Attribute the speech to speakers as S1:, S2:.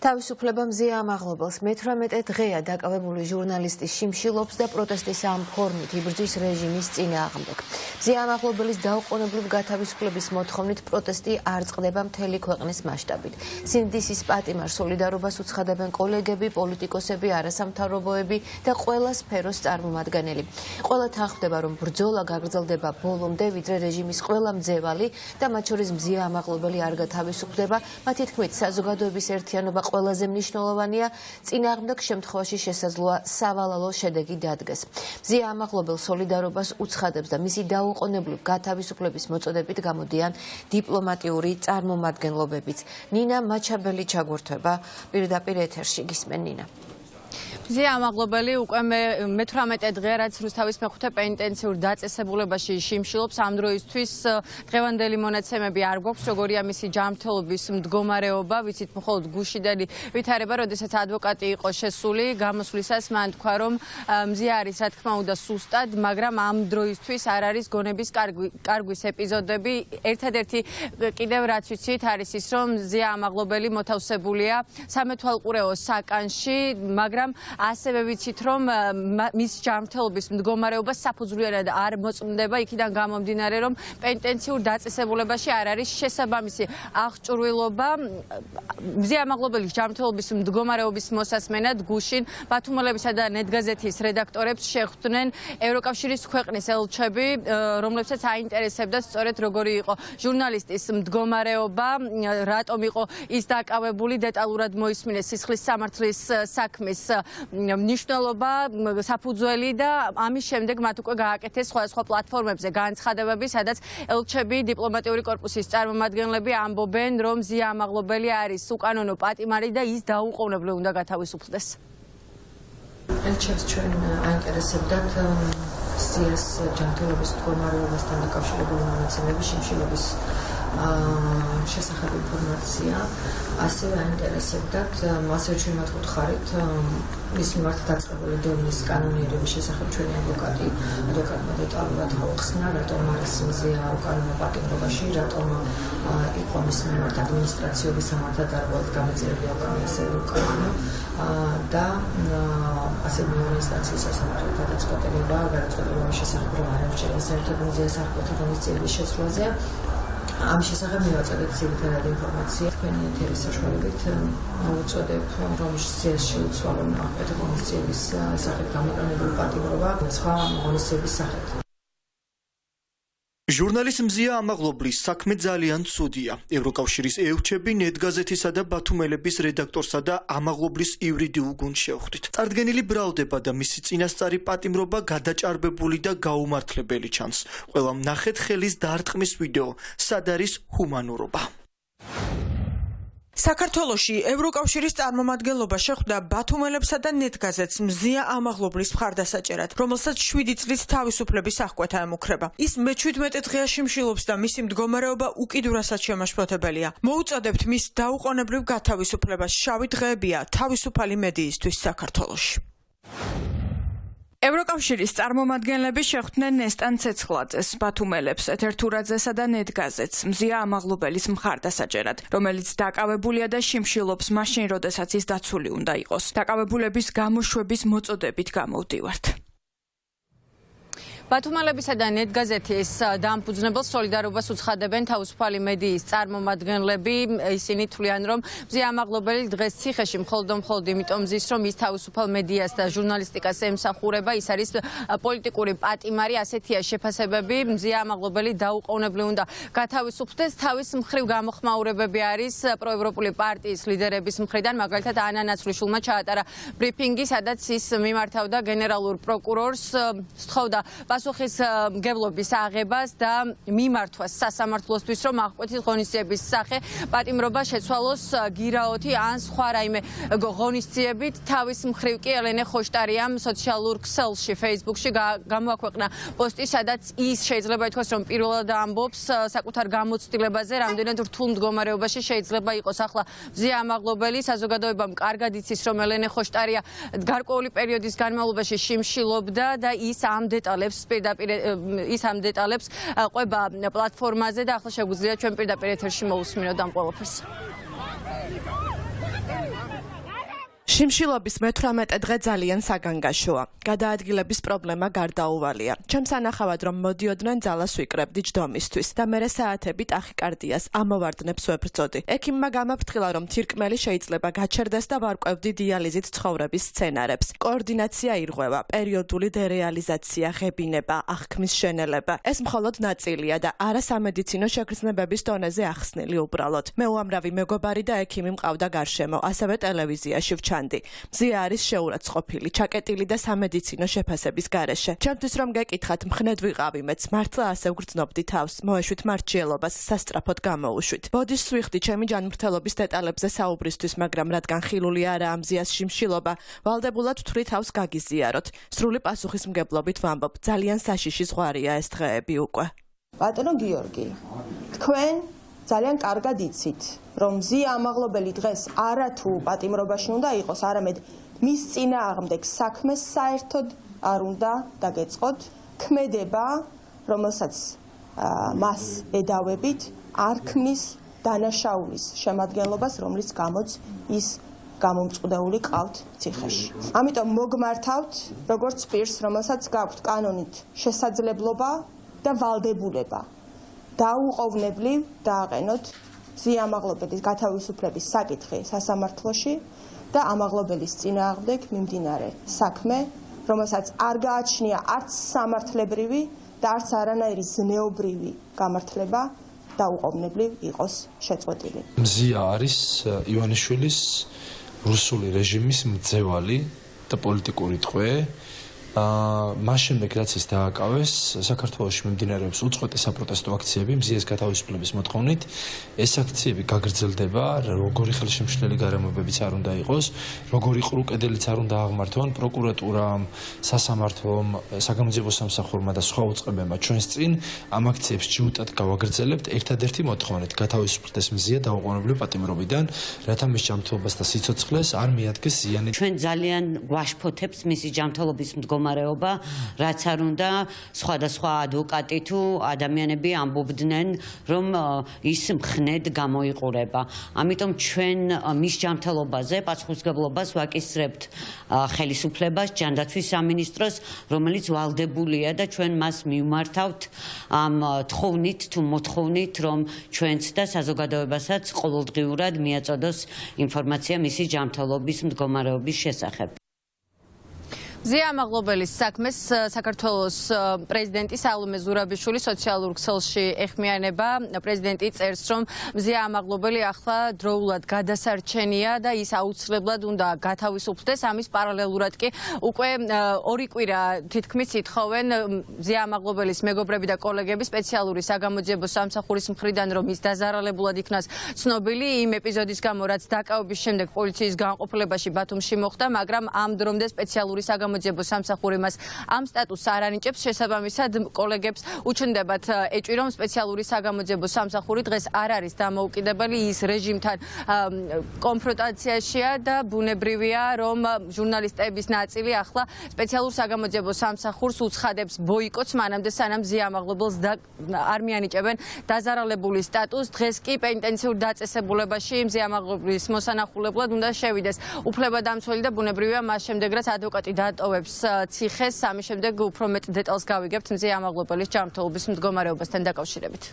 S1: თავისუფლება მზია ამაღლობელს 18 დღეა დაკავებული ჟურნალისტის შიმშილობს და პროტესტის ამ ფორმით იბრძვის რეჟიმის წინააღმდეგ. მზია ამაღლობელის დაუყოვნებლივ გათავისუფლების მოთხოვნით პროტესტი არ წყდება მთელი ქვეყნის მასშტაბით. სინდისის პატიმარს სოლიდარობას უცხადებენ კოლეგები, პოლიტიკოსები, არასამთავრობოები და ყველა სფეროს წარმომადგენელი. ყველა თანხმდება, რომ ბრძოლა გაგრძელდება ბოლომდე, ვიდრე რეჟიმის ყველა მძევალი და მათ შორის მზია ამაღლობელი არ გათავისუფლდება. მათი თქმით, საზოგადოების ერთიანობა ყველაზე მნიშვნელოვანია, წინააღმდეგ შემთხვევაში შესაძლოა სავალალო შედეგი დადგეს. მზია ამაღლობელ სოლიდარობას უცხადებს და მისი დაუყოვნებლივ გათავისუფლების მოწოდებით გამოდიან დიპლომატიური წარმომადგენლობებიც. ნინა მაჩაბელი ჩაგურთვება პირდაპირ ეთერში გისმენ ნინა.
S2: მზია ამაღლობელი უკვე 18 დღეა, რაც რუსთავის მეხუთე პენიტენციურ დაწესებულებაში შიმშილობს. ამ დროისთვის დღევანდელი მონაცემები არ გვაქვს, როგორია მისი ჯანმრთელობის მდგომარეობა, ვიცით მხოლოდ გუშინდელი ვითარება, როდესაც ადვოკატი იყო შესული, გამოსვლისას მან თქვა, რომ მზია არის რა თქმა უნდა სუსტად, მაგრამ ამ დროისთვის არ არის გონების კარგვის ეპიზოდები. ერთადერთი კიდევ რაც ვიცით არის ის, რომ მზია ამაღლობელი მოთავსებულია სამეთვალყურეო საკანში, მაგრამ ასევე ვიცით, რომ მის ჯანმრთელობის მდგომარეობა საფუძვლიანად არ მოწმდება, იქიდან გამომდინარე, რომ პენიტენციურ დაწესებულებაში არ არის შესაბამისი აღჭურვილობა. მზია ამაღლობელის ჯანმრთელობის მდგომარეობის მოსასმენად გუშინ ბათუმელებისა და ნეტგაზეთის რედაქტორებს შეხვდნენ ევროკავშირის ქვეყნის ელჩები, რომლებსაც აინტერესებდათ სწორედ როგორი იყო ჟურნალისტის მდგომარეობა, რატომ იყო ის დაკავებული, დეტალურად მოისმინეს სისხლის სამართლის საქმის მნიშვნელობა, საფუძველი და ამის შემდეგ მათ უკვე გააკეთეს სხვადასხვა პლატფორმებზე განცხადებები, სადაც ელჩები, დიპლომატიური კორპუსის წარმომადგენლები ამბობენ, რომ მზია ამაღლობელი არის უკანონო პატიმარი და ის დაუყოვნებლივ უნდა გათავისუფლდეს.
S1: ელჩებს ჩვენ აინტერესებდათ მზიას ჯანმრთელობის მდგომარეობასთან დაკავშირებული მონაცემები, შიმშილობის შესახებ ინფორმაცია, ასევე აინტერესებდათ, ასევე ჩვენ მათ ვუთხარით მის მიმართ დაწყებული დევნის კანონიერების შესახებ ჩვენი ადვოკატმა დეტალურად აუხსნა, რატომ არის მზია უკანონო პატიმრობაში, რატომ იყო მის მიმართ ადმინისტრაციული სამართალდარღვევით გამოწირებული ასევე უკანონო და ასევე მეორე ინსტანციის სასამართლო გადაწყვეტილება მის შესახებ რომ არ ემჩნევა საერთოდ მზიას აღკვეთა ღონისძიების შეცვლაზე. ამ შესახებ მივაწოდეთ ძირითადად ინფორმაცია. თქვენი ეთერის საშუალებით მოვუწოდებ, რომ მზიას შეუცვალო აღკვეთა ღონისძიების სახით გამოყენებული პატიმრობა სხვა ღონისძიების სახით.
S3: ჟურნალისტ მზია ამაღლობლის საქმე ძალიან ცუდია. ევროკავშირის ელჩები ნეტგაზეთისა და ბათუმელების რედაქტორსა და ამაღლობლის იურიდიულ გუნდს შეხვდით. წარდგენილი ბრალდება და მისი წინასწარი პატიმრობა გადაჭარბებული და გაუმართლებელი ჩანს. ყველამ ნახეთ ხელის დარტყმის ვიდეო, სად არის ჰუმანურობა.
S4: საქართველოში ევროკავშირის წარმომადგენლობა შეხვდა ბათუმელებსა და ნეტგაზეთს მზია ამაღლობლის მხარდასაჭერად, რომელსაც 7 წლის თავისუფლების აღკვეთა ემუქრება. ის 17 დღეა შიმშილობს და მისი მდგომარეობა უკიდურესად შემაშფოთებელია. მოუწოდებთ მის დაუყოვნებლივ გათავისუფლებას. შავი დღეებია თავისუფალი მედიისთვის საქართველოში. ევროკავშირის წარმომადგენლები შეხვდნენ ნესტან ცეცხლაძეს, ბათუმელებს, ეთერთურაძესა და ნეტგაზეთს მზია ამაღლობელის მხარდასაჭერად, რომელიც დაკავებულია და შიმშილობს მაშინ, როდესაც ის დაცული უნდა იყოს. დაკავებულების გამოშვების მოწოდებით გამოვდივართ.
S2: ბათუმელებისა და ნეტგაზეთის დამფუძნებელ სოლიდარობას უცხადებენ თავისუფალი მედიის წარმომადგენლები. ისინი თვლიან, რომ მზია ამაღლობელი დღეს ციხეში მხოლოდ იმიტომ მზის, რომ ის თავისუფალ მედიას და ჟურნალისტიკას ემსახურება. ის არის პოლიტიკური პატიმარი, ასეთია შეფასებები. მზია ამაღლობელი დაუყოვნებლივ უნდა გათავისუფლდეს. თავის მხრივ გამოხმაურებები არის პროევროპული პარტიის ლიდერების მხრიდან, მაგალითად ანა ნაცვლიშვილმა ჩაატარა ბრიფინგი, სადაც ის მიმართავდა გენერალურ პროკურორს, სთხოვდა პასუხისმგებლობის აღებას და მიმართვას სასამართლოსთვის, რომ აღკვეთის ღონისძიების სახე პატიმრობა შეცვალოს გირაოთი ან სხვა რაიმე ღონისძიებით. თავის მხრივ კი ელენე ხოშტარიამ სოციალურ ქსელში, Facebook-ში გამოაქვეყნა პოსტი, სადაც ის შეიძლება ითქვას, რომ პირველად ამბობს საკუთარ გამოცდილებაზე, რამდენად რთულ მდგომარეობაში შეიძლება იყოს ახლა მზია ამაღლობელი. საზოგადოებამ კარგად იცის, რომ ელენე ხოშტარია გარკვეული პერიოდის განმავლობაში შიმშილობდა და ის ამ დეტალებს ყვება პლატფორმაზე და ახლა შეგვიძლია ჩვენ პირდაპირ ეთერში მოусმინოთ ამ ყველაფერს.
S5: შიმშილობის მე-18 დღე ძალიან საგანგაშოა. გადაადგილების პრობლემა გარდაუვალია. ჩემს ანახავად რომ მოდიოდნენ ძალას ვიკრებდი ჯდომისთვის და მერე საათები ტახიკარდიას ამოვარდნებს ვებრძოდი. ექიმმა გამაფრთხილა რომ თირკმელი შეიძლება გაჩერდეს და ვარკვევდი დიალიზით ცხოვრების სცენარებს. კოორდინაცია ირღვევა, პერიოდული დერეალიზაცია, ღებინება, აღქმის შენელება. ეს მხოლოდ ნაწილია და არა სამედიცინო შეგრძნებების დონეზე ახსნილი უბრალოდ. მე უამრავი მეგობარი და ექიმი მყავდა გარშემო, ასევე ტელევიზიაში ვჩანდი. მზია არის შეურაცხყოფილი, ჩაკეტილი და სამედიცინო შეფასების გარეშე. ჩემთვის რომ გეკითხათ, მხნედ ვიყავი მეც, მართლა ასე ვგრძნობდი თავს, მოეშვით მარჩიელობას, სასწრაფოდ გამოუშვით. ბოდიშს ვიხდი ჩემი ჯანმრთელობის დეტალებზე საუბრისთვის, მაგრამ რადგან ხილული არაა მზიას შიმშილობა, ვალდებულად ვთვლი თავს გაგიზიაროთ. სრული პასუხისმგებლობით ვამბობ, ძალიან საშიში ზღვარია ეს დღეები უკვე.
S6: ბატონო გიორგი, თქვენ ძალიან კარგად იცით, რომ მზია ამაღლობელი დღეს არათუ პატიმრობაში უნდა იყოს, არამედ მის წინააღმდეგ საქმეს საერთოდ არ უნდა დაგეწყოთ. ქმედება, რომელსაც მას ედავებით, არ ქმნის დანაშაულის შემადგენლობას, რომლის გამოც ის გამომწყვდეული ყავთ ციხეში. ამიტომ მოგმართავთ, როგორც პირს, რომელსაც გაქვთ კანონით შესაძლებლობა და ვალდებულება დაუყოვნებლივ დააყენოთ მზია ამაღლობელის გათავისუფლების საკითხი სასამართლოში და ამაღლობელის წინააღმდეგ მიმდინარე საქმე, რომელსაც არ გააჩნია არც სამართლებრივი და არც არანაირი ზნეობრივი გამართლება, დაუყოვნებლივ იყოს შეწყვეტილი.
S7: მზია არის ივანიშვილის რუსული რეჟიმის მძევალი და პოლიტიკური ტყვე. მას შემდეგ რაც ის დააკავეს, საქართველოში მიმდინარეობს უწყვეტი საპროტესტო აქციები მზიას გათავისუფლების მოთხოვნით. ეს აქციები გაგრძელდება, როგორი ხელშემშლელი გარემოებებიც არ უნდა იყოს, როგორი ყრუკედელიც არ უნდა აღმართონ, პროკურატურამ, სასამართლომ, საგამოძიებო სამსახურმა და სხვა უწყებებმა ჩვენს წინ ამ აქციებს ჯიუტად გავაგრძელებთ ერთადერთი მოთხოვნით გათავისუფლდეს მზია დაუყოვნებლივ პატიმრობიდან, რათა მის ჯანმრთელობას და სიცოცხლეს არ მიადგეს ზიანი.
S8: ჩვენ ძალიან გვაშფოთებს მისი ჯანმრთელობის მდგომარეობა, რაც არ უნდა სხვადასხვა ადვოკატი თუ ადამიანები ამბობდნენ, რომ ის მხნედ გამოიყურება. ამიტომ ჩვენ მის ჯანმრთელობაზე პასუხისმგებლობას ვაკისრებთ ხელისუფლებას, ჯანდაცვის სამინისტროს, რომელიც ვალდებულია და ჩვენ მას მივმართავთ ამ თხოვნით თუ მოთხოვნით, რომ ჩვენც და საზოგადოებასაც ყოველდღიურად მიაწოდოს ინფორმაცია მისი ჯანმრთელობის მდგომარეობის შესახებ.
S2: მზია ამაღლობელის საქმეს საქართველოს პრეზიდენტი სალომე ზურაბიშვილი სოციალურ ქსელში ეხმიანება. პრეზიდენტი წერს, რომ მზია ამაღლობელი ახლა დროულად გადასარჩენია და ის აუცილებლად უნდა გათავისუფლდეს. ამის პარალელურად კი უკვე 2 კვირა თითქმის ითხოვენ მზია ამაღლობელის მეგობრები და კოლეგები სპეციალური საგამოძიებო სამსახურის მხრიდან, რომ ის დაზარალებულად იქნას ცნობილი იმ ეპიზოდის გამო, რაც დაკავების შემდეგ პოლიციის განყოფილებაში ბათუმში მოხდა, მაგრამ ამ დრომდე სპეციალური საგამოძიებო სამსახური მას ამ სტატუსს არ ანიჭებს. შესაბამისად, კოლეგებს უჩნდებათ ეჭვი, რომ სპეციალური საგამოძიებო სამსახური დღეს არ არის დამოუკიდებელი, ის რეჟიმთან კონფრონტაციაშია და ბუნებრივია, რომ ჟურნალისტების ნაწილი ახლა სპეციალურ საგამოძიებო სამსახურს უცხადებს ბოიკოტს, მანამდე სანამ მზია ამაღლობელს არ მიანიჭებენ დაზარალებული სტატუსს. დღეს კი პენიტენციურ დაწესებულებაში მზია ამაღლობელის მოსანახულებლად უნდა შევიდეს უფლებადამცველი და ბუნებრივია მას შემდეგ, რაც ადვოკატი დატოვებს ციხეს, ამის შემდეგ უფრო მეტ დეტალს გავიგებთ მზია ამაღლობელის ჯანმრთელობის მდგომარეობასთან დაკავშირებით.